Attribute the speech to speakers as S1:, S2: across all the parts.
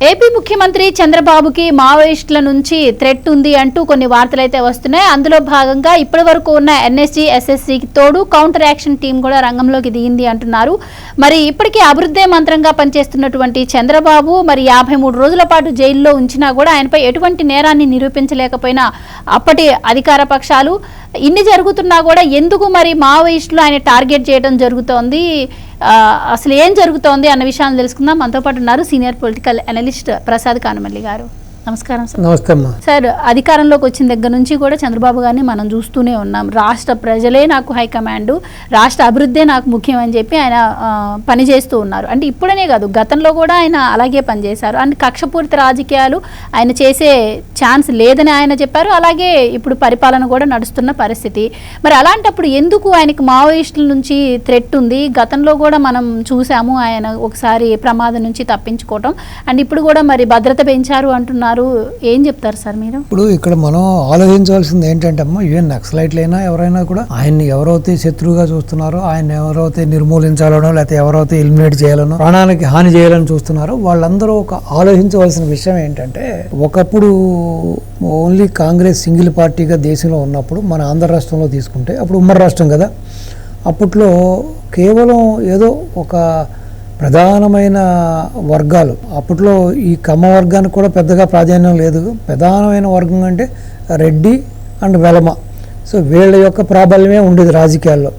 S1: AP ముఖ్యమంత్రి చంద్రబాబుకి మావోయిస్టుల నుంచి థ్రెట్ ఉంది అంటూ కొన్ని వార్తలు అయితే వస్తున్నాయి. అందులో భాగంగా ఇప్పటివరకు ఉన్న ఎన్ఎస్జీ ఎస్ఎస్సీకి తోడు కౌంటర్ యాక్షన్ టీం కూడా రంగంలోకి దిగింది అంటున్నారు. మరి ఇప్పటికీ అభివృద్ధి మంత్రంగా పనిచేస్తున్నటువంటి చంద్రబాబు మరి 53 రోజుల పాటు జైల్లో ఉంచినా కూడా ఆయనపై ఎటువంటి నేరాన్ని నిరూపించలేకపోయినా అప్పటి అధికార పక్షాలు ఇన్ని జరుగుతున్నా కూడా ఎందుకు మరి మావోయిస్టులు ఆయన టార్గెట్ చేయడం జరుగుతోంది, అసలు ఏం జరుగుతోంది అన్న విషయాన్ని తెలుసుకుందాం. మనతో పాటు ఉన్నారు సీనియర్ పొలిటికల్ అనలిస్ట్ ప్రసాద్ కానమల్లి గారు. నమస్కారం సార్.
S2: నమస్తే అమ్మా.
S1: సార్, అధికారంలోకి వచ్చిన దగ్గర నుంచి కూడా చంద్రబాబు గారిని మనం చూస్తూనే ఉన్నాం. రాష్ట్ర ప్రజలే నాకు హైకమాండ్, రాష్ట్ర అభివృద్ధే నాకు ముఖ్యం అని చెప్పి ఆయన పనిచేస్తూ ఉన్నారు. అంటే ఇప్పుడనే కాదు, గతంలో కూడా ఆయన అలాగే పనిచేశారు. అండ్ కక్షపూరిత రాజకీయాలు ఆయన చేసే ఛాన్స్ లేదని ఆయన చెప్పారు. అలాగే ఇప్పుడు పరిపాలన కూడా నడుస్తున్న పరిస్థితి. మరి అలాంటప్పుడు ఎందుకు ఆయనకు మావోయిస్టుల నుంచి థ్రెట్ ఉంది? గతంలో కూడా మనం చూసాము ఆయన ఒకసారి ప్రమాదం నుంచి తప్పించుకోవటం, అండ్ ఇప్పుడు కూడా మరి భద్రత పెంచారు అంటున్నారు. ఏం చెప్తారు సార్ మీరు?
S2: ఇప్పుడు ఇక్కడ మనం ఆలోచించవలసింది ఏంటంటే అమ్మా, ఈవెన్ నక్సలైట్లైనా ఎవరైనా కూడా ఆయన్ని ఎవరైతే శత్రువుగా చూస్తున్నారో, ఆయన ఎవరైతే నిర్మూలించాలనో లేకపోతే ఎవరైతే ఎలిమినేట్ చేయాలనో, ప్రాణానికి హాని చేయాలని చూస్తున్నారో వాళ్ళందరూ ఒక ఆలోచించవలసిన విషయం ఏంటంటే, ఒకప్పుడు ఓన్లీ కాంగ్రెస్ సింగిల్ పార్టీగా దేశంలో ఉన్నప్పుడు మన ఆంధ్ర రాష్ట్రంలో తీసుకుంటే, అప్పుడు ఉమ్మడి రాష్ట్రం కదా, అప్పట్లో కేవలం ఏదో ఒక ప్రధానమైన వర్గాలు, అప్పట్లో ఈ కమ్మ వర్గానికి కూడా పెద్దగా ప్రాధాన్యం లేదు. ప్రధానమైన వర్గం అంటే రెడ్డి అండ్ వెలమ. సో వీళ్ళ యొక్క ప్రాబల్యమే ఉండేది రాజకీయాల్లో.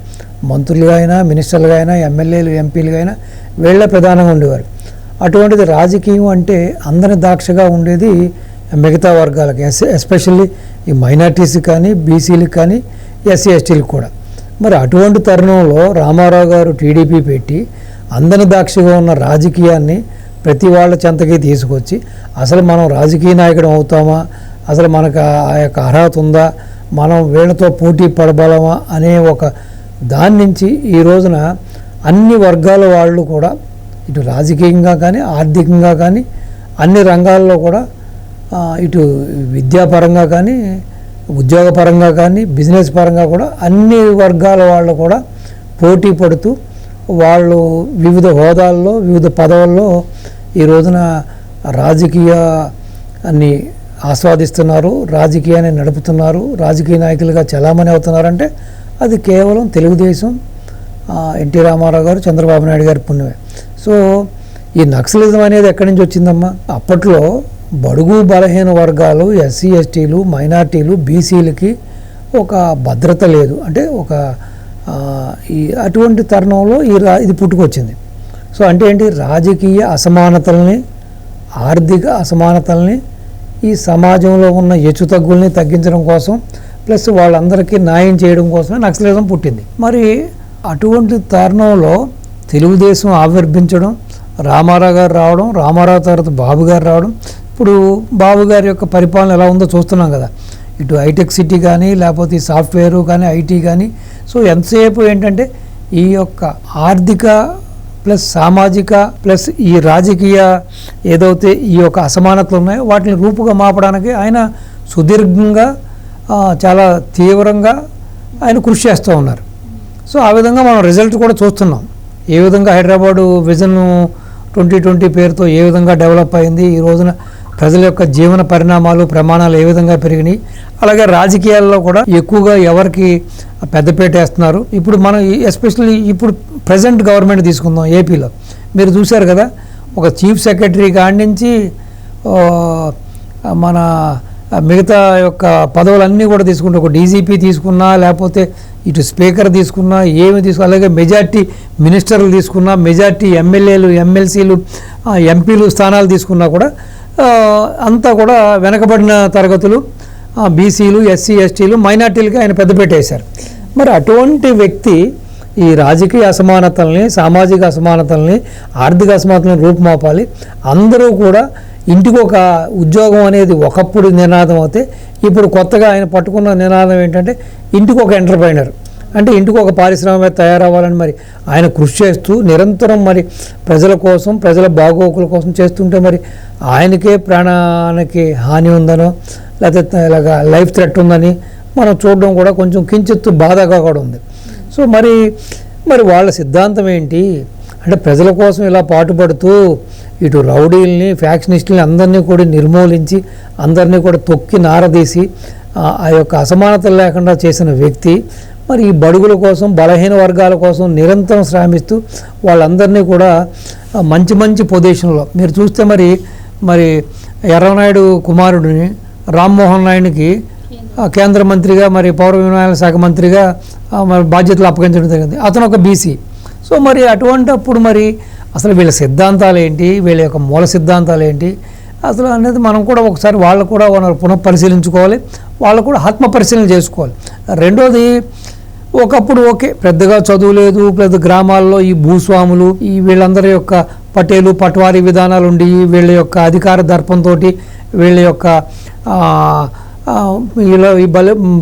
S2: మంత్రులుగా అయినా, మినిస్టర్లుగా అయినా, ఎమ్మెల్యేలు, ఎంపీలుగా అయినా వీళ్ళే ప్రధానంగా ఉండేవారు. అటువంటిది రాజకీయం అంటే అందరి దాక్షగా ఉండేది మిగతా వర్గాలకి, ఎస్పెషల్లీ ఈ మైనార్టీస్కి కానీ, బీసీలకు కానీ, ఎస్సీ ఎస్టీలకు కూడా. మరి అటువంటి తరుణంలో రామారావు గారు టీడీపీ పెట్టి అందరి దాక్షగా ఉన్న రాజకీయాన్ని ప్రతి వాళ్ళ చెంతకి తీసుకొచ్చి, అసలు మనం రాజకీయ నాయకుడు అవుతామా, అసలు మనకు ఆ యొక్క అర్హత ఉందా, మనం వీళ్ళతో పోటీ పడబలమా అనే ఒక దాని నుంచి ఈ రోజున అన్ని వర్గాల వాళ్ళు కూడా ఇటు రాజకీయంగా కానీ, ఆర్థికంగా కానీ, అన్ని రంగాల్లో కూడా, ఇటు విద్యాపరంగా కానీ, ఉద్యోగపరంగా కానీ, బిజినెస్ పరంగా కూడా అన్ని వర్గాల వాళ్ళు కూడా పోటీ పడుతూ వాళ్ళు వివిధ హోదాల్లో, వివిధ పదవుల్లో ఈ రోజున రాజకీయాన్ని ఆస్వాదిస్తున్నారు, రాజకీయాన్ని నడుపుతున్నారు, రాజకీయ నాయకులుగా చలామణి అవుతున్నారంటే అది కేవలం తెలుగుదేశం, ఎన్టీ రామారావు గారు, చంద్రబాబు నాయుడు గారి పుణ్యమే. సో ఈ నక్సలిజం అనేది ఎక్కడి నుంచి వచ్చిందమ్మా? అప్పట్లో బడుగు బలహీన వర్గాలు, ఎస్సీ ఎస్టీలు, మైనార్టీలు, బీసీలకి ఒక భద్రత లేదు. అంటే ఒక అటువంటి తరుణంలో ఇది పుట్టుకొచ్చింది. సో అంటే ఏంటి? రాజకీయ అసమానతల్ని, ఆర్థిక అసమానతల్ని, ఈ సమాజంలో ఉన్న హెచ్చుతగ్గుల్ని తగ్గించడం కోసం, ప్లస్ వాళ్ళందరికీ న్యాయం చేయడం కోసమే నక్సలిజం పుట్టింది. మరి అటువంటి తరుణంలో తెలుగుదేశం ఆవిర్భించడం, రామారావు గారు రావడం, రామారావు తర్వాత బాబు గారు రావడం, ఇప్పుడు బాబు గారి యొక్క పరిపాలన ఎలా ఉందో చూస్తున్నాం కదా. ఇటు హైటెక్ సిటీ కానీ, లేకపోతే సాఫ్ట్వేరు కానీ, ఐటీ కానీ. సో ఎంతసేపు ఏంటంటే ఈ యొక్క ఆర్థిక ప్లస్ సామాజిక ప్లస్ ఈ రాజకీయ ఏదైతే ఈ యొక్క అసమానతలు ఉన్నాయో వాటిని రూపుగా మాపడానికి ఆయన సుదీర్ఘంగా, చాలా తీవ్రంగా ఆయన కృషి చేస్తూ ఉన్నారు. సో ఆ విధంగా మనం రిజల్ట్ కూడా చూస్తున్నాం. ఏ విధంగా హైదరాబాదు విజన్ 2020 పేరుతో ఏ విధంగా డెవలప్ అయింది, ఈ రోజున ప్రజల యొక్క జీవన పరిణామాలు, ప్రమాణాలు ఏ విధంగా పెరిగినాయి, అలాగే రాజకీయాల్లో కూడా ఎక్కువగా ఎవరికి పెద్దపీట వేస్తున్నారు. ఇప్పుడు మనం ఎస్పెషల్లీ ఇప్పుడు ప్రజెంట్ గవర్నమెంట్ తీసుకుందాం ఏపీలో. మీరు చూశారు కదా, ఒక చీఫ్ సెక్రటరీ కాడి నుంచి మన మిగతా యొక్క పదవులన్నీ కూడా తీసుకుంటే, ఒక డీజీపీ తీసుకున్నా, లేకపోతే ఇటు స్పీకర్ తీసుకున్నా, ఏమి తీసుకున్నా, అలాగే మెజార్టీ మినిస్టర్లు తీసుకున్నా, మెజార్టీ ఎమ్మెల్యేలు, ఎమ్మెల్సీలు, ఎంపీలు స్థానాలు తీసుకున్నా కూడా అంతా కూడా వెనకబడిన తరగతులు, బీసీలు, ఎస్సీ ఎస్టీలు, మైనార్టీలకి ఆయన పెద్దపీట వేశారు. మరి అటువంటి వ్యక్తి ఈ రాజకీయ అసమానతల్ని, సామాజిక అసమానతల్ని, ఆర్థిక అసమానతలను రూపుమాపాలి. అందరూ కూడా ఇంటికి ఒక ఉద్యోగం అనేది ఒకప్పుడు నినాదం అయితే, ఇప్పుడు కొత్తగా ఆయన పట్టుకున్న నినాదం ఏంటంటే ఇంటికి ఒక ఎంటర్ప్రైనర్, అంటే ఇంటికి ఒక పారిశ్రామిక తయారవ్వాలని మరి ఆయన కృషి చేస్తూ నిరంతరం మరి ప్రజల కోసం, ప్రజల బాగోగుల కోసం చేస్తుంటే మరి ఆయనకే ప్రాణానికి హాని ఉందనో లేకపోతే ఇలాగా లైఫ్ థ్రెట్ ఉందని మనం చూడడం కూడా కొంచెం కించిత్తు బాధగా కూడా ఉంది. సో మరి వాళ్ళ సిద్ధాంతం ఏంటి అంటే ప్రజల కోసం ఇలా పాటుపడుతూ ఇటు రౌడీల్ని ఫ్యాక్షనిస్టుల్ని అందరినీ కూడా నిర్మూలించి అందరినీ కూడా తొక్కి నారదీసి ఆ యొక్క అసమానతలు లేకుండా చేసిన వ్యక్తి మరి ఈ బడుగుల కోసం బలహీన వర్గాల కోసం నిరంతరం శ్రమిస్తూ వాళ్ళందరినీ కూడా మంచి మంచి పొజిషన్లో మీరు చూస్తే మరి ఎర్రనాయుడు కుమారుడిని రామ్మోహన్ నాయుడికి కేంద్ర మంత్రిగా మరి పౌర విమానయాన శాఖ మంత్రిగా మరి బాధ్యతలు అప్పగించడం జరిగింది. అతను ఒక బీసీ. సో మరి అటువంటప్పుడు మరి అసలు వీళ్ళ సిద్ధాంతాలు ఏంటి, వీళ్ళ యొక్క మూల సిద్ధాంతాలు ఏంటి అసలు అనేది మనం కూడా ఒకసారి వాళ్ళు కూడా పునఃపరిశీలించుకోవాలి, వాళ్ళు కూడా ఆత్మ పరిశీలన చేసుకోవాలి. రెండోది, ఒకప్పుడు ఓకే పెద్దగా చదువు లేదు, పెద్ద గ్రామాల్లో ఈ భూస్వాములు ఈ వీళ్ళందరి యొక్క పటేలు పట్వారీ విధానాలు ఉండి వీళ్ళ యొక్క అధికార దర్పంతో వీళ్ళ యొక్క ఇలా ఈ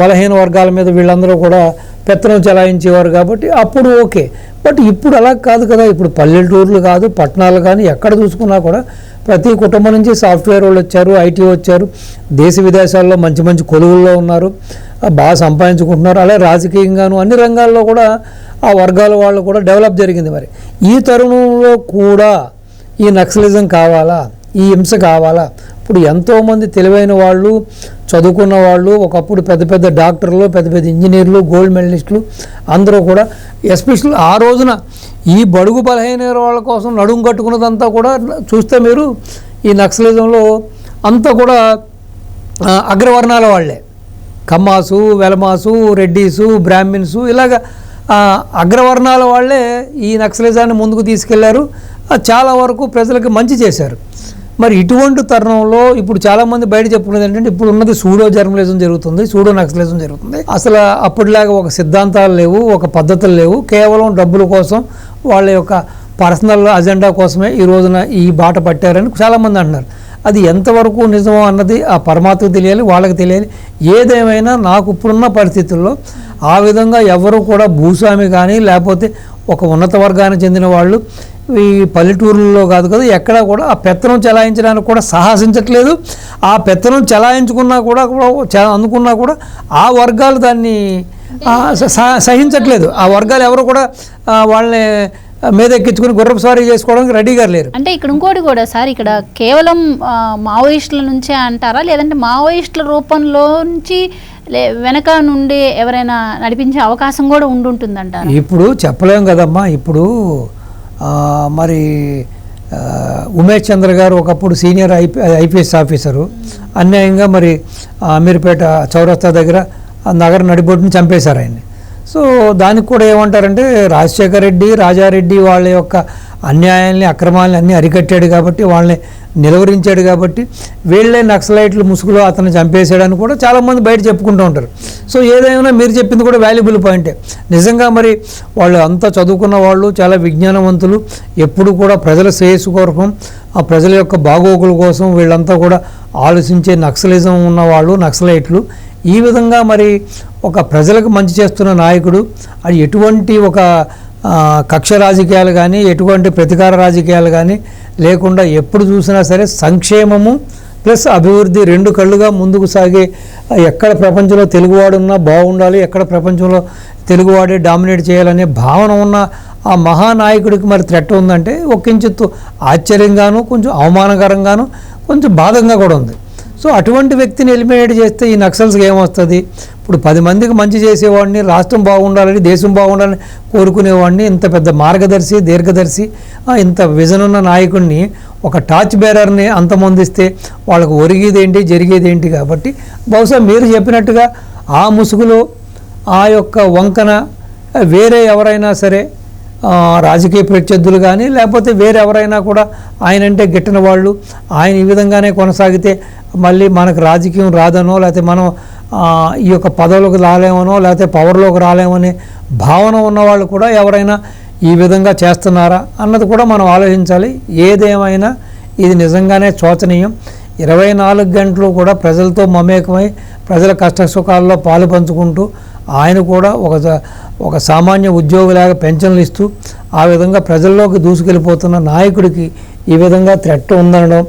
S2: బలహీన వర్గాల మీద వీళ్ళందరూ కూడా పెత్తనం చెలాయించేవారు కాబట్టి అప్పుడు ఓకే. బట్ ఇప్పుడు అలా కాదు కదా. ఇప్పుడు పల్లెటూర్లు కాదు పట్టణాలు కానీ ఎక్కడ చూసుకున్నా కూడా ప్రతి కుటుంబం నుంచి సాఫ్ట్వేర్ వాళ్ళు వచ్చారు, ఐటీ వచ్చారు, దేశ విదేశాల్లో మంచి మంచి కొలువుల్లో ఉన్నారు, బాగా సంపాదించుకుంటున్నారు. అలాగే రాజకీయంగాను అన్ని రంగాల్లో కూడా ఆ వర్గాల వాళ్ళు కూడా డెవలప్ జరిగింది. మరి ఈ తరుణంలో కూడా ఈ నక్సలిజం కావాలా, ఈ హింస కావాలా? ఇప్పుడు ఎంతోమంది తెలివైన వాళ్ళు చదువుకున్న వాళ్ళు ఒకప్పుడు పెద్ద పెద్ద డాక్టర్లు పెద్ద పెద్ద ఇంజనీర్లు గోల్డ్ మెడలిస్టులు అందరూ కూడా ఎస్పెషల్ ఆ రోజున ఈ బడుగు బలహీన వాళ్ళ కోసం నడుము కట్టుకున్నదంతా కూడా చూస్తే మీరు ఈ నక్సలిజంలో అంతా కూడా అగ్రవర్ణాల వాళ్ళే. కమ్మాసు, వెలమాసు, రెడ్డీసు, బ్రాహ్మిన్సు ఇలాగ అగ్రవర్ణాల వాళ్ళే ఈ నక్సలిజాన్ని ముందుకు తీసుకెళ్లారు. చాలా వరకు ప్రజలకు మంచి చేశారు. మరి ఇటువంటి తరుణంలో ఇప్పుడు చాలామంది బయట చెప్పుకునేది ఏంటంటే ఇప్పుడు ఉన్నది సూడో జర్నలిజం జరుగుతుంది, సూడో నక్సలిజం జరుగుతుంది. అసలు అప్పటిలాగా ఒక సిద్ధాంతాలు లేవు, ఒక పద్ధతులు లేవు, కేవలం డబ్బుల కోసం వాళ్ళ యొక్క పర్సనల్ అజెండా కోసమే ఈ రోజున ఈ బాట పట్టారని చాలామంది అంటున్నారు. అది ఎంతవరకు నిజమో అన్నది ఆ పరమాత్మకు తెలియాలి, వాళ్ళకి తెలియాలి. ఏదేమైనా నాకు ఇప్పుడున్న పరిస్థితుల్లో ఆ విధంగా ఎవరు కూడా భూస్వామి కానీ లేకపోతే ఒక ఉన్నత వర్గానికి చెందిన వాళ్ళు ఈ పల్లెటూరుల్లో కాదు కదా ఎక్కడా కూడా ఆ పెత్తనం చెలాయించడానికి కూడా సాహసించట్లేదు. ఆ పెత్తనం చెలాయించుకున్నా కూడా అందుకున్నా కూడా ఆ వర్గాలు దాన్ని సహించట్లేదు. ఆ వర్గాలు ఎవరు కూడా వాళ్ళని మీద ఎక్కించుకుని గుర్రపు స్వారీ చేసుకోవడానికి రెడీగా లేరు.
S1: అంటే ఇక్కడ ఇంకోటి కూడా సార్, ఇక్కడ కేవలం మావోయిస్టుల నుంచే అంటారా, లేదంటే మావోయిస్టుల రూపంలో నుంచి వెనక నుండి ఎవరైనా నడిపించే అవకాశం కూడా ఉంటుందంటారా?
S2: ఇప్పుడు చెప్పలేం కదమ్మా. ఇప్పుడు మరి ఉమేష్ చంద్ర గారు ఒకప్పుడు సీనియర్ ఐపీఎస్ ఆఫీసరు అన్యాయంగా మరి అమీర్పేట చౌరస్తా దగ్గర నగర నడిబొడ్డుని చంపేశారు ఆయన్ని. సో దానికి కూడా ఏమంటారంటే రాజశేఖర రెడ్డి, రాజారెడ్డి వాళ్ళ యొక్క అన్యాయాల్ని అక్రమాలని అన్నీ అరికట్టాడు కాబట్టి వాళ్ళని నిలువరించాడు కాబట్టి వీళ్ళే నక్సలైట్లు ముసుగులో అతను చంపేశాడని కూడా చాలామంది బయట చెప్పుకుంటూ ఉంటారు. సో ఏదైనా మీరు చెప్పింది కూడా వాల్యుబుల్ పాయింటే. నిజంగా మరి వాళ్ళు అంతా చదువుకున్న వాళ్ళు చాలా విజ్ఞానవంతులు, ఎప్పుడు కూడా ప్రజల శ్రేయస్సు కోసం ఆ ప్రజల యొక్క బాగోగుల కోసం వీళ్ళంతా కూడా ఆలోచించే నక్సలిజం ఉన్నవాళ్ళు నక్సలైట్లు. ఈ విధంగా మరి ఒక ప్రజలకు మంచి చేస్తున్న నాయకుడు అది ఎటువంటి ఒక కక్ష రాజకీయాలు కానీ ఎటువంటి ప్రతీకార రాజకీయాలు కానీ లేకుండా ఎప్పుడు చూసినా సరే సంక్షేమము ప్లస్ అభివృద్ధి రెండు కళ్ళుగా ముందుకు సాగే, ఎక్కడ ప్రపంచంలో తెలుగువాడున్నా బాగుండాలి, ఎక్కడ ప్రపంచంలో తెలుగువాడే డామినేట్ చేయాలనే భావన ఉన్న ఆ మహానాయకుడికి మరి థ్రెట్ ఉందంటే ఒక కించిత్తు ఆశ్చర్యంగాను కొంచెం అవమానకరంగాను కొంచెం బాధంగా కూడా ఉంది. సో అటువంటి వ్యక్తిని ఎలిమినేట్ చేస్తే ఈ నక్సల్స్కి ఏమొస్తుంది? ఇప్పుడు 10 మందికి మంచి చేసేవాడిని, రాష్ట్రం బాగుండాలని దేశం బాగుండాలని కోరుకునేవాడిని, ఇంత పెద్ద మార్గదర్శి దీర్ఘదర్శి ఇంత విజన్ ఉన్న నాయకుడిని ఒక టార్చ్ బేరర్ని అంతమొందిస్తే వాళ్ళకు ఒరిగేదేంటి జరిగేదేంటి? కాబట్టి బహుశా మీరు చెప్పినట్టుగా ఆ ముసుగులో ఆ యొక్క వంకన వేరే ఎవరైనా సరే రాజకీయ ప్రత్యర్థులు కానీ లేకపోతే వేరే ఎవరైనా కూడా ఆయనంటే గిట్టని వాళ్ళు ఆయన ఈ విధంగానే కొనసాగితే మళ్ళీ మనకు రాజకీయం రాదనో లేకపోతే మనం ఈ యొక్క పదవులకు రాలేమనో లేకపోతే పవర్లోకి రాలేమనే భావన ఉన్నవాళ్ళు కూడా ఎవరైనా ఈ విధంగా చేస్తున్నారా అన్నది కూడా మనం ఆలోచించాలి. ఏదేమైనా ఇది నిజంగానే శోచనీయం. 24 గంటలు కూడా ప్రజలతో మమేకమై ప్రజల కష్ట సుఖాల్లో పాలు పంచుకుంటూ ఆయన కూడా ఒక సామాన్య ఉద్యోగులాగా పెన్షన్లు ఇస్తూ ఆ విధంగా ప్రజల్లోకి దూసుకెళ్ళిపోతున్న నాయకుడికి ఈ విధంగా థ్రెట్ ఉందనడం,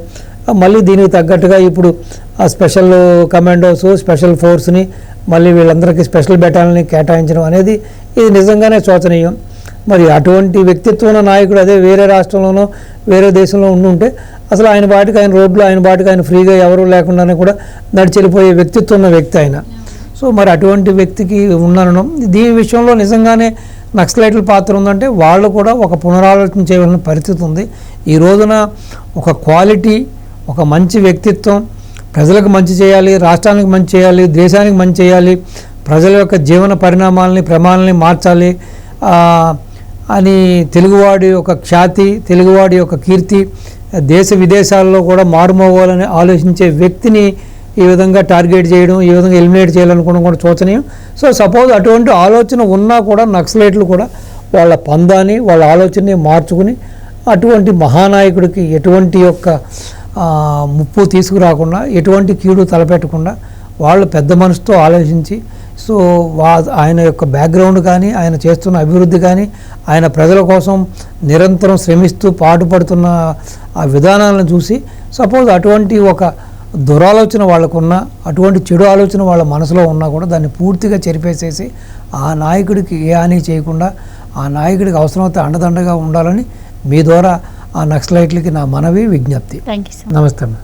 S2: మళ్ళీ దీనికి తగ్గట్టుగా ఇప్పుడు ఆ స్పెషల్ కమాండోస్ స్పెషల్ ఫోర్స్ని మళ్ళీ వీళ్ళందరికీ స్పెషల్ బెటాలియన్ని కేటాయించడం అనేది ఇది నిజంగానే శోచనీయం. మరి అటువంటి వ్యక్తిత్వం ఉన్న నాయకుడు అదే వేరే రాష్ట్రంలోనో వేరే దేశంలో ఉండుంటే అసలు ఆయన బాటికి ఆయన రోడ్లు ఆయన బాటికి ఆయన ఫ్రీగా ఎవరు లేకుండానే కూడా నడిచెళ్ళిపోయే వ్యక్తిత్వం ఉన్న వ్యక్తి ఆయన. సో మరి అటువంటి వ్యక్తికి ఉన్నాను. దీని విషయంలో నిజంగానే నక్సలైట్ల పాత్ర ఉందంటే వాళ్ళు కూడా ఒక పునరాలోచన చేయవలసిన పరిస్థితి ఉంది. ఈ రోజున ఒక క్వాలిటీ, ఒక మంచి వ్యక్తిత్వం, ప్రజలకు మంచి చేయాలి, రాష్ట్రానికి మంచి చేయాలి, దేశానికి మంచి చేయాలి, ప్రజల యొక్క జీవన పరిణామాలని ప్రమాణాలని మార్చాలి అని తెలుగువాడి యొక్క ఖ్యాతి, తెలుగువాడి యొక్క కీర్తి దేశ విదేశాల్లో కూడా మారుమోగాలని ఆలోచించే వ్యక్తిని ఈ విధంగా టార్గెట్ చేయడం, ఈ విధంగా ఎలిమినేట్ చేయాలనుకోవడం కూడా శోచనీయం. సో సపోజ్ అటువంటి ఆలోచన ఉన్నా కూడా నక్సలైట్లు కూడా వాళ్ళ పందాన్ని, వాళ్ళ ఆలోచనని మార్చుకుని అటువంటి మహానాయకుడికి ఎటువంటి యొక్క ముప్పు తీసుకురాకుండా, ఎటువంటి కీడు తలపెట్టకుండా వాళ్ళు పెద్ద మనసుతో ఆలోచించి, సో ఆయన యొక్క బ్యాక్గ్రౌండ్ కానీ, ఆయన చేస్తున్న అభివృద్ధి కానీ, ఆయన ప్రజల కోసం నిరంతరం శ్రమిస్తూ పాటుపడుతున్న ఆ విధానాలను చూసి సపోజ్ అటువంటి ఒక దురాలోచన వాళ్ళకున్న, అటువంటి చెడు ఆలోచన వాళ్ళ మనసులో ఉన్నా కూడా దాన్ని పూర్తిగా చెరిపేసేసి ఆ నాయకుడికి ఏ హాని చేయకుండా ఆ నాయకుడికి అవసరమైతే అండదండగా ఉండాలని మీ ద్వారా ఆ నక్సలైట్లకి నా మనవి, విజ్ఞప్తి.
S1: Thank you.
S2: నమస్తే.